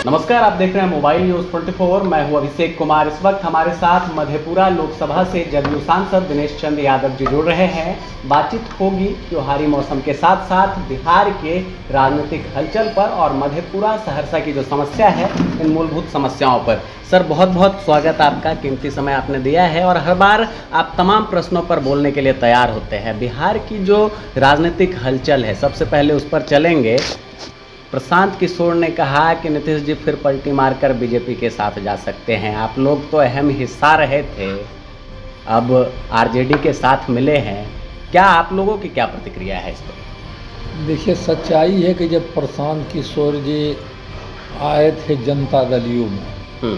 नमस्कार, आप देख रहे हैं मोबाइल न्यूज 24। मैं हूं अभिषेक कुमार। इस वक्त हमारे साथ मधेपुरा लोकसभा से जदयू सांसद दिनेश चंद्र यादव जी जुड़ रहे हैं। बातचीत होगी त्योहारी मौसम के साथ साथ बिहार के राजनीतिक हलचल पर और मधेपुरा सहरसा की जो समस्या है इन मूलभूत समस्याओं पर। सर, बहुत बहुत स्वागत आपका, कीमती समय आपने दिया है और हर बार आप तमाम प्रश्नों पर बोलने के लिए तैयार होते हैं। बिहार की जो राजनीतिक हलचल है, सबसे पहले उस पर चलेंगे। प्रशांत किशोर ने कहा कि नीतीश जी फिर पलटी मारकर बीजेपी के साथ जा सकते हैं। आप लोग तो अहम हिस्सा रहे थे, अब आरजेडी के साथ मिले हैं, क्या आप लोगों की क्या प्रतिक्रिया है इस पर? देखिए, सच्चाई है कि जब प्रशांत किशोर जी आए थे जनता दल यू में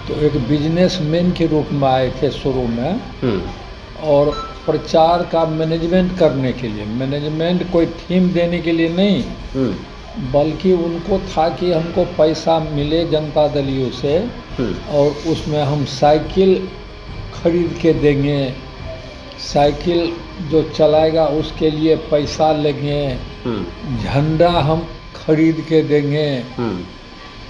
तो एक बिजनेसमैन के रूप में आए थे शुरू में, और प्रचार का मैनेजमेंट करने के लिए, मैनेजमेंट कोई थीम देने के लिए नहीं, बल्कि उनको था कि हमको पैसा मिले जनता दल यू से और उसमें हम साइकिल खरीद के देंगे, साइकिल जो चलाएगा उसके लिए पैसा लेंगे, झंडा हम खरीद के देंगे,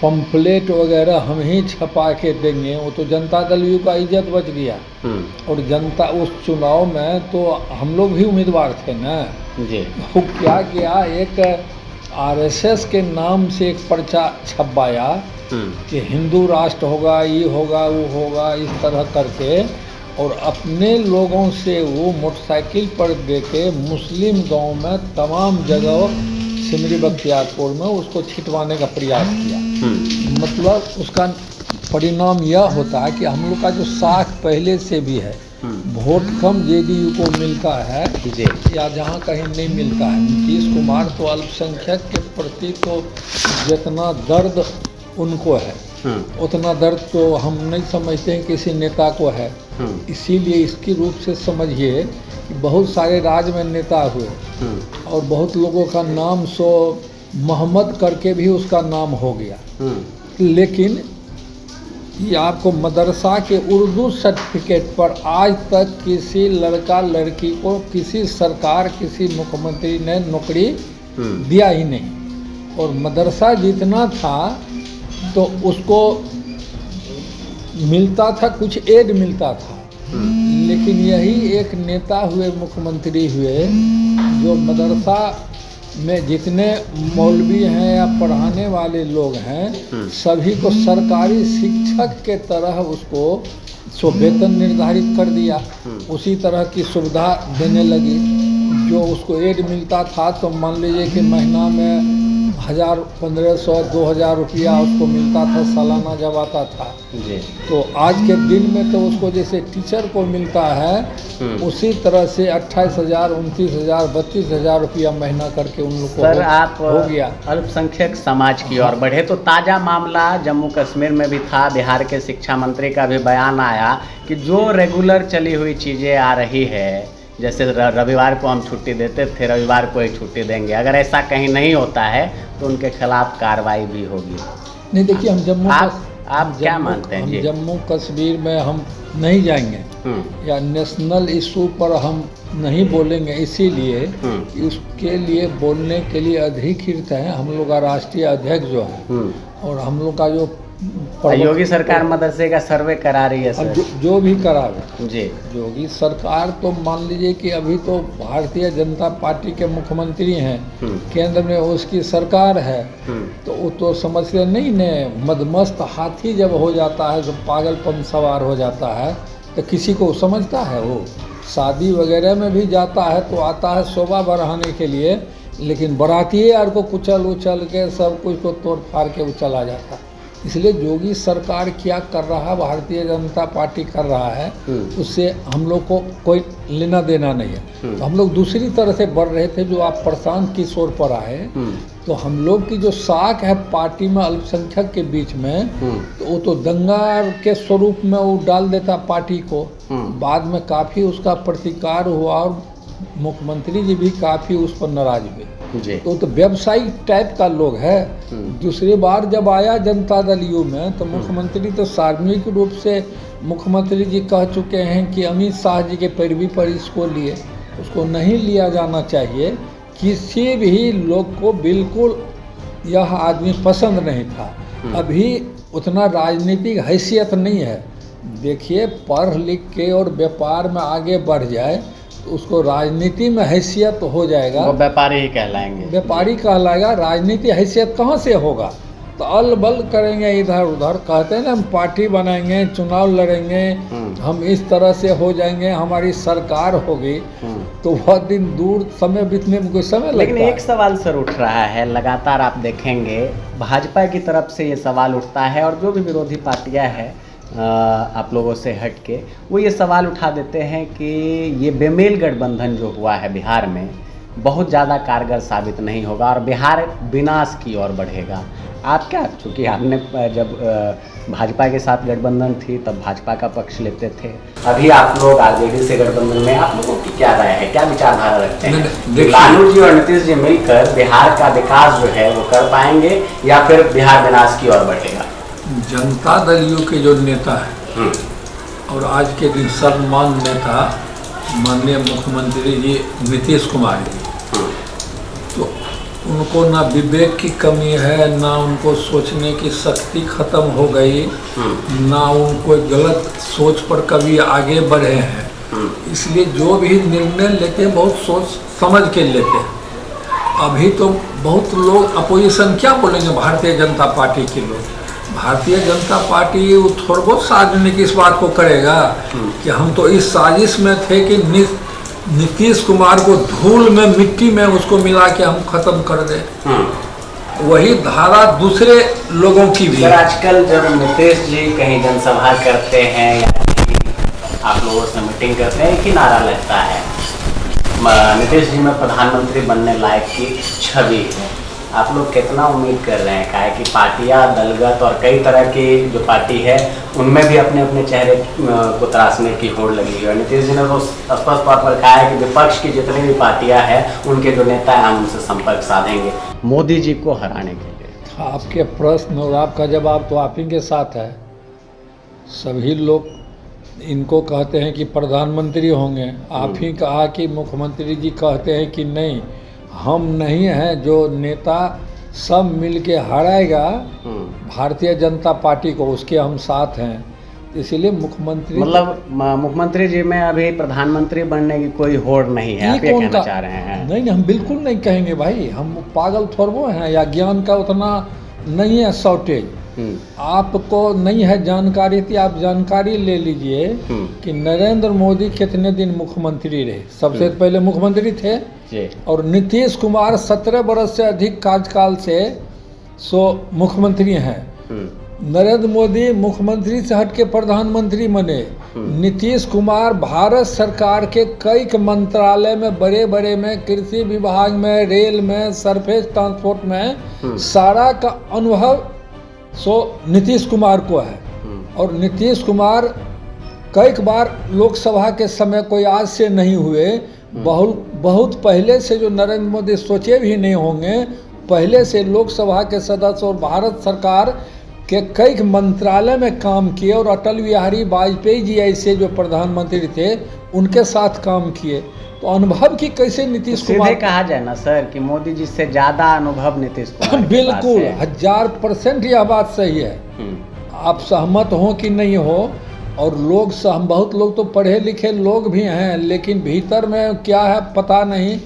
पंपलेट वगैरह हम ही छपा के देंगे। वो तो जनता दल यू का इज्जत बच गया। और जनता उस चुनाव में तो हम लोग भी उम्मीदवार थे ना जी। वो क्या किया, एक आरएसएस के नाम से एक पर्चा छपवाया कि हिंदू राष्ट्र होगा, ये होगा, वो होगा, इस तरह करके, और अपने लोगों से वो मोटरसाइकिल पर देके मुस्लिम गांव में तमाम जगह सिमरी बख्तियारपुर में उसको छिटवाने का प्रयास किया। मतलब उसका परिणाम यह होता है कि हम लोग का जो साख पहले से भी है, वोट कम जेडीयू को मिलता है या जहाँ कहीं नहीं मिलता है। नीतीश कुमार तो अल्पसंख्यक के प्रति तो जितना दर्द उनको है उतना दर्द तो हम नहीं समझते हैं किसी नेता को है। इसीलिए इसकी रूप से समझिए कि बहुत सारे राज्य में नेता हुए और बहुत लोगों का नाम सो मोहम्मद करके भी उसका नाम हो गया, लेकिन ये आपको मदरसा के उर्दू सर्टिफिकेट पर आज तक किसी लड़का लड़की को किसी सरकार, किसी मुख्यमंत्री ने नौकरी दिया ही नहीं। और मदरसा जितना था तो उसको मिलता था, कुछ एड मिलता था, लेकिन यही एक नेता हुए, मुख्यमंत्री हुए, जो मदरसा में जितने मौलवी हैं या पढ़ाने वाले लोग हैं सभी को सरकारी शिक्षक के तरह उसको वेतन निर्धारित कर दिया। उसी तरह की सुविधा देने लगी। जो उसको एड मिलता था तो मान लीजिए कि महीना में 1000, 1500, 2000 रुपया उसको मिलता था सालाना जब आता था जी। तो आज के दिन में तो उसको जैसे टीचर को मिलता है उसी तरह से 28,000, 29,000, 32,000 रुपया महीना करके उन लोग को सर, आप हो गया। अल्पसंख्यक समाज की ओर बढ़े तो ताज़ा मामला जम्मू कश्मीर में भी था। बिहार के शिक्षा मंत्री का भी बयान आया कि जो रेगुलर चली हुई चीज़ें आ रही है, जैसे रविवार को हम छुट्टी देते थे, रविवार को एक छुट्टी देंगे, अगर ऐसा कहीं नहीं होता है तो उनके खिलाफ कार्रवाई भी होगी। नहीं, देखिए, हम जम्मू आप क्या मानते हैं? जम्मू कश्मीर में हम नहीं जाएंगे या नेशनल इशू पर हम नहीं बोलेंगे, इसीलिए इसके लिए बोलने के लिए अधिकृत हैं हम लोग का राष्ट्रीय अध्यक्ष जो है, और हम लोग का जो योगी सरकार मदरसे का सर्वे करा रही है सर। जो भी करावे जी। योगी सरकार तो मान लीजिए कि अभी तो भारतीय जनता पार्टी के मुख्यमंत्री हैं, केंद्र में उसकी सरकार है, तो वो तो समझते नहीं ने। मदमस्त हाथी जब हो जाता है, जब पागलपन सवार हो जाता है तो किसी को समझता है। वो शादी वगैरह में भी जाता है तो आता है शोभा बढ़ाने के लिए, लेकिन बाराती यार को कुचल उचल के सब कुछ को तोड़ फाड़ के वो चला जाता है। इसलिए योगी सरकार क्या कर रहा है, भारतीय जनता पार्टी कर रहा है, उससे हम लोग को कोई लेना देना नहीं है। तो हम लोग दूसरी तरह से बढ़ रहे थे। जो आप प्रशांत किशोर पर आए, तो हम लोग की जो साख है पार्टी में अल्पसंख्यक के बीच में, तो वो तो दंगा के स्वरूप में वो डाल देता पार्टी को। बाद में काफ़ी उसका प्रतिकार हुआ और मुख्यमंत्री जी भी काफ़ी उस पर नाराज हुए। तो व्यवसायिक टाइप का लोग है। दूसरी बार जब आया जनता दल यू में तो मुख्यमंत्री तो सार्वजनिक रूप से मुख्यमंत्री जी कह चुके हैं कि अमित शाह जी के पैरवी पर इसको लिए, उसको नहीं लिया जाना चाहिए। किसी भी लोग को बिल्कुल यह आदमी पसंद नहीं था। अभी उतना राजनीतिक हैसियत नहीं है। देखिए, पढ़ लिख के और व्यापार में आगे बढ़ जाए तो उसको राजनीति में हैसियत हो जाएगा, वो व्यापारी ही कहलाएंगे, व्यापारी कहलाएगा। राजनीति हैसियत कहाँ से होगा? तो अल बल करेंगे इधर उधर, कहते हैं ना हम पार्टी बनाएंगे, चुनाव लड़ेंगे, हम इस तरह से हो जाएंगे, हमारी सरकार होगी, तो वह दिन दूर समय बीतने में कोई समय लगता है। लेकिन एक सवाल सर उठ रहा है, लगातार आप देखेंगे भाजपा की तरफ से ये सवाल उठता है और जो भी विरोधी पार्टियां हैं आप लोगों से हट के वो ये सवाल उठा देते हैं कि ये बेमेल गठबंधन जो हुआ है बिहार में बहुत ज़्यादा कारगर साबित नहीं होगा और बिहार विनाश की ओर बढ़ेगा। आप क्या, चूँकि आपने जब भाजपा के साथ गठबंधन थी तब भाजपा का पक्ष लेते थे, अभी आप लोग आरजेडी से गठबंधन में, आप लोगों की क्या राय है, क्या विचारधारा रखते हैं? लालू जी और नीतीश जी मिलकर बिहार का विकास जो है वो कर पाएंगे या फिर बिहार विनाश की ओर बढ़ेगा? जनता दलियों के जो नेता हैं और आज के दिन सर्वमान्य नेता माननीय मुख्यमंत्री जी नीतीश कुमार जी, तो उनको ना विवेक की कमी है, ना उनको सोचने की शक्ति खत्म हो गई, ना उनको गलत सोच पर कभी आगे बढ़े हैं। इसलिए जो भी निर्णय लेते हैं बहुत सोच समझ के लेते हैं। अभी तो बहुत लोग अपोजिशन क्या बोलेंगे भारतीय जनता पार्टी के लोग, भारतीय जनता पार्टी वो थोड़ा बहुत साजिश इस बात को करेगा कि हम तो इस साजिश में थे कि नीतीश कुमार को धूल में मिट्टी में उसको मिला के हम खत्म कर दें। वही धारा दूसरे लोगों की भी। आजकल जब नीतीश जी कहीं जनसभा करते हैं या आप लोगों से मीटिंग करते हैं, एक ही नारा लगता है, नीतीश जी में प्रधानमंत्री बनने लायक की छवि है। आप लोग कितना उम्मीद कर रहे हैं? काहे कि पार्टियां दलगत और कई तरह की जो पार्टी है उनमें भी अपने अपने चेहरे को तराशने की होड़ लगी है। नीतीश जी ने तो स्पष्ट तौर पर कहा है कि विपक्ष की जितनी भी पार्टियां हैं उनके जो नेता हैं हम उनसे संपर्क साधेंगे मोदी जी को हराने के लिए। आपके प्रश्न और आपका जवाब तो आप ही के साथ है। सभी लोग इनको कहते हैं कि प्रधानमंत्री होंगे, आप ही कहा कि मुख्यमंत्री जी कहते हैं कि नहीं हम नहीं हैं, जो नेता सब मिल के हराएगा भारतीय जनता पार्टी को उसके हम साथ हैं। इसीलिए मुख्यमंत्री, मतलब मुख्यमंत्री जी में अभी प्रधानमंत्री बनने की कोई होड़ नहीं है, आप ये कहना चाह रहे हैं? नहीं, हम बिल्कुल नहीं कहेंगे भाई, हम पागल थोड़ो हैं या ज्ञान का उतना नहीं है शॉर्टेज। आपको नहीं है जानकारी थी, आप जानकारी ले लीजिए कि नरेंद्र मोदी कितने दिन मुख्यमंत्री रहे। सबसे पहले मुख्यमंत्री थे और नीतीश कुमार 17 वर्ष से अधिक कार्यकाल से मुख्यमंत्री हैं। नरेंद्र मोदी मुख्यमंत्री से हटके प्रधानमंत्री बने। नीतीश कुमार भारत सरकार के कई मंत्रालय में, बड़े बड़े में, कृषि विभाग में, रेल में, सरफेस ट्रांसपोर्ट में सारा का अनुभव नीतीश कुमार को है। और नीतीश कुमार कई बार लोकसभा के समय, कोई आज से नहीं हुए, बहुत पहले से, जो नरेंद्र मोदी सोचे भी नहीं होंगे, पहले से लोकसभा के सदस्य और भारत सरकार के कई मंत्रालय में काम किए और अटल बिहारी वाजपेयी जी ऐसे जो प्रधानमंत्री थे उनके साथ काम किए। तो अनुभव की कैसे नीतीश कुमार, कहा जाए ना सर कि मोदी जी से ज्यादा अनुभव नीतीश कुमार बिल्कुल 1000% यह बात सही है। आप सहमत हो कि नहीं हो, और लोग बहुत लोग तो पढ़े लिखे लोग भी हैं, लेकिन भीतर में क्या है पता नहीं,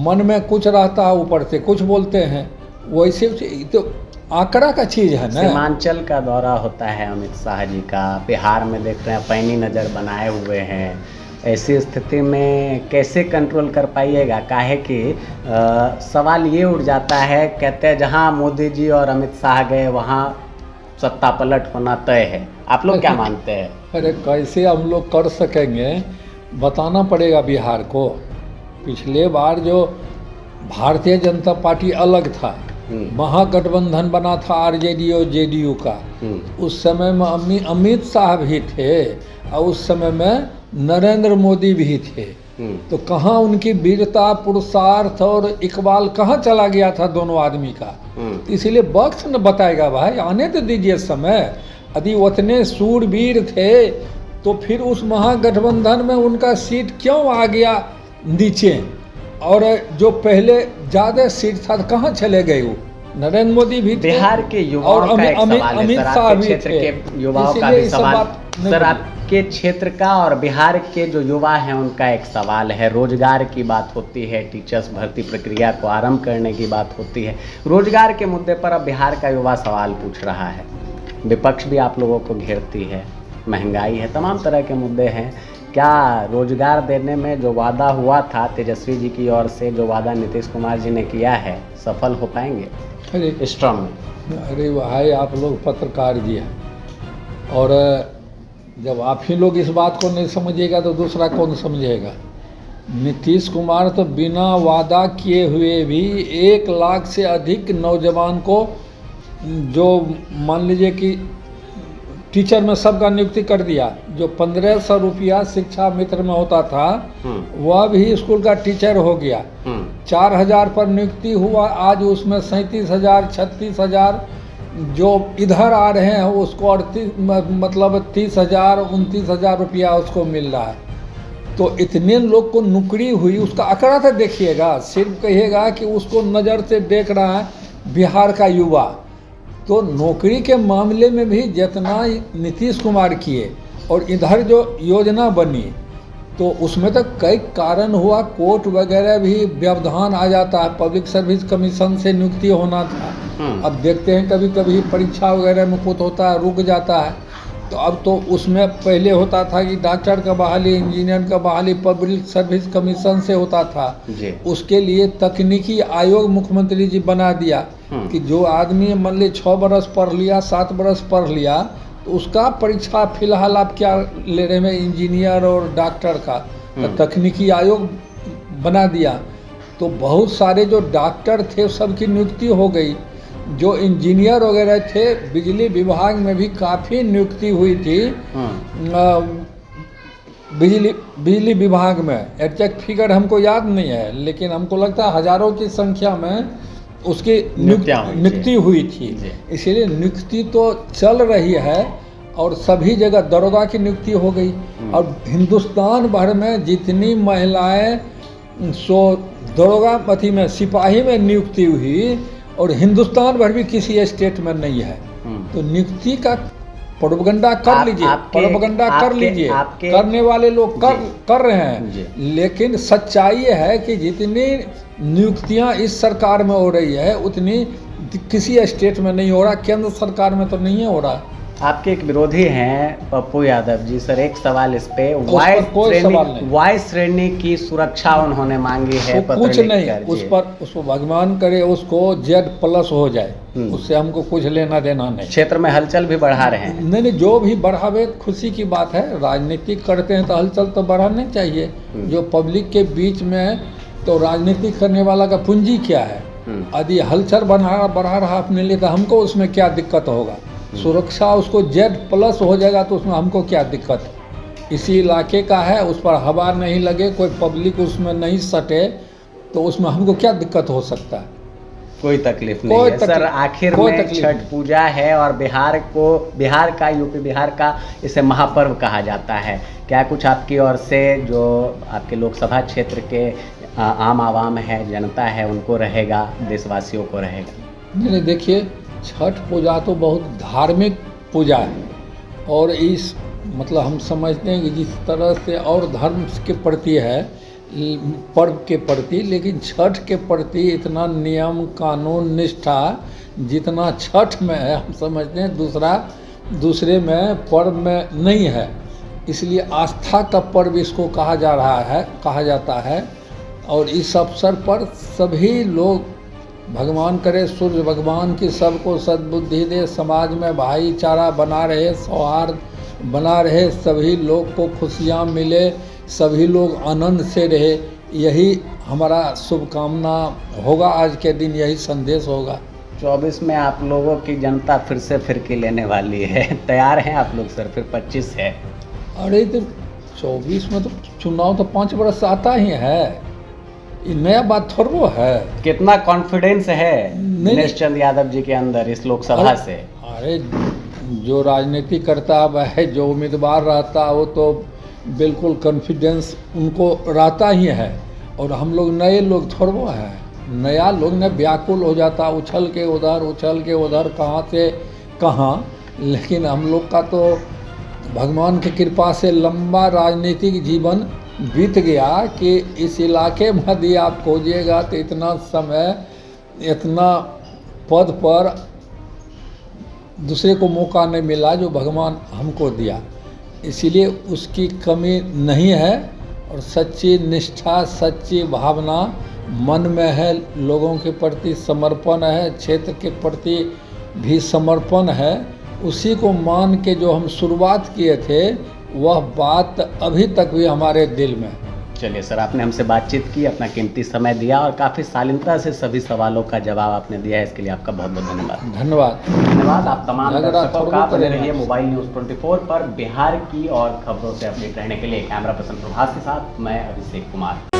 मन में कुछ रहता है, ऊपर से कुछ बोलते हैं। वैसे तो आंकड़ा का चीज़ है ना। सीमांचल का दौरा होता है अमित शाह जी का, बिहार में देख रहे हैं पैनी नज़र बनाए हुए हैं। ऐसी स्थिति में कैसे कंट्रोल कर पाइएगा? काहे कि सवाल ये उठ जाता है, कहते हैं जहां मोदी जी और अमित शाह गए वहां सत्ता पलट होना तय है। आप लोग क्या मानते हैं? अरे कैसे हम लोग कर सकेंगे, बताना पड़ेगा बिहार को। पिछले बार जो भारतीय जनता पार्टी अलग था, महागठबंधन बना था आरजेडी और जेडीयू का, उस समय में अमित शाह भी थे और उस समय में नरेंद्र मोदी भी थे। तो कहाँ उनकी वीरता, पुरुषार्थ और इकबाल कहाँ चला गया था दोनों आदमी का? इसीलिए वक्त न बताएगा भाई, आने तो दीजिए समय। यदि उतने सूरवीर थे तो फिर उस महागठबंधन में उनका सीट क्यों आ गया नीचे, और जो पहले ज़्यादा सीट था कहाँ चले गए वो? नरेंद्र मोदी भी थे, बिहार के युवाओं और का एक सवाल है अमित सर, शाह आपके भी क्षेत्र थे। के युवाओं का इसीलिए भी ये सब सवाल बात नहीं सर, बोली। आपके क्षेत्र का और बिहार के जो युवा हैं उनका एक सवाल है। रोजगार की बात होती है, टीचर्स भर्ती प्रक्रिया को आरंभ करने की बात होती है, रोजगार के मुद्दे पर अब बिहार का युवा सवाल पूछ रहा है। विपक्ष भी आप लोगों को घेरती है, महंगाई है, तमाम तरह के मुद्दे हैं। क्या रोजगार देने में जो वादा हुआ था तेजस्वी जी की ओर से, जो वादा नीतीश कुमार जी ने किया है, सफल हो पाएंगे अरे इस टर्म में? अरे भाई, आप लोग पत्रकार जी हैं, और जब आप ही लोग इस बात को नहीं समझिएगा तो दूसरा कौन समझेगा। नीतीश कुमार तो बिना वादा किए हुए भी 1 लाख से अधिक नौजवान को, जो मान लीजिए कि टीचर में सबका नियुक्ति कर दिया। जो 1500 रुपया शिक्षा मित्र में होता था वह भी स्कूल का टीचर हो गया। 4000 पर नियुक्ति हुआ, आज उसमें 37,000 36,000 जो इधर आ रहे हैं उसको 30,000 29,000 रुपया उसको मिल रहा है। तो इतने लोग को नौकरी हुई, उसका आंकड़ा तो देखिएगा, सिर्फ कहिएगा कि उसको नज़र से देख रहा है बिहार का युवा। तो नौकरी के मामले में भी जितना नीतीश कुमार किए और इधर जो योजना बनी, तो उसमें तो कई कारण हुआ, कोर्ट वगैरह भी व्यवधान आ जाता है, पब्लिक सर्विस कमीशन से नियुक्ति होना था। अब देखते हैं कभी कभी परीक्षा वगैरह में कुछ होता है, रुक जाता है। तो अब तो उसमें पहले होता था कि डॉक्टर का बहाली, इंजीनियर का बहाली पब्लिक सर्विस कमीशन से होता था। उसके लिए तकनीकी आयोग मुख्यमंत्री जी बना दिया कि जो आदमी मान ली 6 बरस पढ़ लिया, 7 बरस पढ़ लिया, तो उसका परीक्षा फिलहाल आप क्या ले रहे हैं, इंजीनियर और डॉक्टर का। तो तकनीकी आयोग बना दिया, तो बहुत सारे जो डॉक्टर थे सबकी नियुक्ति हो गई। जो इंजीनियर वगैरह थे, बिजली विभाग में भी काफ़ी नियुक्ति हुई थी। बिजली विभाग में एग्जैक्ट फिगर हमको याद नहीं है, लेकिन हमको लगता है हजारों की संख्या में उसकी नियुक्ति हुई थी। इसीलिए नियुक्ति तो चल रही है, और सभी जगह दरोगा की नियुक्ति हो गई। और हिंदुस्तान भर में जितनी महिलाएं दरोगा अथी में सिपाही में नियुक्ति हुई, और हिंदुस्तान भर भी किसी स्टेट में नहीं है। तो नियुक्ति का प्रोपगंडा कर लीजिए, प्रोपगंडा कर लीजिए, करने वाले लोग कर रहे हैं। लेकिन सच्चाई ये है कि जितनी नियुक्तियां इस सरकार में हो रही है उतनी किसी स्टेट में नहीं हो रहा, केंद्र सरकार में तो नहीं हो रहा। आपके एक विरोधी हैं पप्पू यादव जी, सर एक सवाल इस पे, वाई श्रेणी की सुरक्षा उन्होंने मांगी है। कुछ नहीं, उसको भगवान करे उसको Z+ हो जाए, उससे हमको कुछ लेना देना नहीं। क्षेत्र में हलचल भी बढ़ा रहे हैं। नहीं, जो भी बढ़ावे खुशी की बात है, राजनीति करते हैं तो हलचल तो बढ़ानी चाहिए। जो पब्लिक के बीच में, तो राजनीति करने वाला का पूंजी क्या है? यदि हलचल बढ़ा रहा अपने लिए, तो हमको उसमें क्या दिक्कत होगा? सुरक्षा उसको Z+ हो जाएगा तो उसमें हमको क्या दिक्कत है? इसी इलाके का है, उस पर हवा नहीं लगे, कोई पब्लिक उसमें नहीं सटे, तो उसमें हमको क्या दिक्कत हो सकता है? कोई तकलीफ नहीं है सर। आखिर में छठ पूजा है, और यूपी बिहार का इसे महापर्व कहा जाता है। क्या कुछ आपकी ओर से, जो आपके लोकसभा क्षेत्र के आम आवाम है, जनता है, उनको रहेगा, देशवासियों को रहेगा? नहीं, देखिए, छठ पूजा तो बहुत धार्मिक पूजा है, और इस मतलब हम समझते हैं कि जिस तरह से और धर्म के प्रति है, पर्व के प्रति, लेकिन छठ के प्रति इतना नियम कानून निष्ठा जितना छठ में है, हम समझते हैं दूसरे में पर्व में नहीं है। इसलिए आस्था का पर्व इसको कहा जाता है। और इस अवसर पर सभी लोग, भगवान करे सूर्य भगवान की सबको सद्बुद्धि दे, समाज में भाईचारा बना रहे, सौहार्द बना रहे, सभी लोग को खुशियाँ मिले, सभी लोग आनंद से रहे, यही हमारा शुभकामना होगा। आज के दिन यही संदेश होगा। 24 में आप लोगों की जनता फिर से फिरकी लेने वाली है, तैयार हैं आप लोग सर? फिर 25 है। अरे तो 24 में तो चुनाव तो 5 बरस आता ही है, ये नया बात थोड़ा है। कितना कॉन्फिडेंस है दिनेश चंद यादव जी के अंदर इस लोकसभा से? अरे जो राजनीति करता है, जो उम्मीदवार रहता है, वो तो बिल्कुल कॉन्फिडेंस उनको रहता ही है, और हम लोग नए लोग थोड़ा है। नया लोग ने व्याकुल हो जाता, उछल के उधर कहाँ से कहाँ। लेकिन हम लोग का तो भगवान की कृपा से लंबा राजनीतिक जीवन बीत गया कि इस इलाके में यदि आप खोजिएगा तो इतना समय, इतना पद पर दूसरे को मौका नहीं मिला जो भगवान हमको दिया। इसीलिए उसकी कमी नहीं है और सच्ची निष्ठा, सच्ची भावना मन में है, लोगों के प्रति समर्पण है, क्षेत्र के प्रति भी समर्पण है। उसी को मान के जो हम शुरुआत किए थे वह बात अभी तक भी हमारे दिल में। चलिए सर, आपने हमसे बातचीत की, अपना कीमती समय दिया और काफ़ी शालीनता से सभी सवालों का जवाब आपने दिया है, इसके लिए आपका बहुत बहुत धन्यवाद। धन्यवाद। आप तमाम दर्शकों का बने रहिए मोबाइल न्यूज़ 24 पर। बिहार की और खबरों से अपडेट रहने के लिए कैमरा पर्सन प्रभास के साथ मैं अभिषेक कुमार।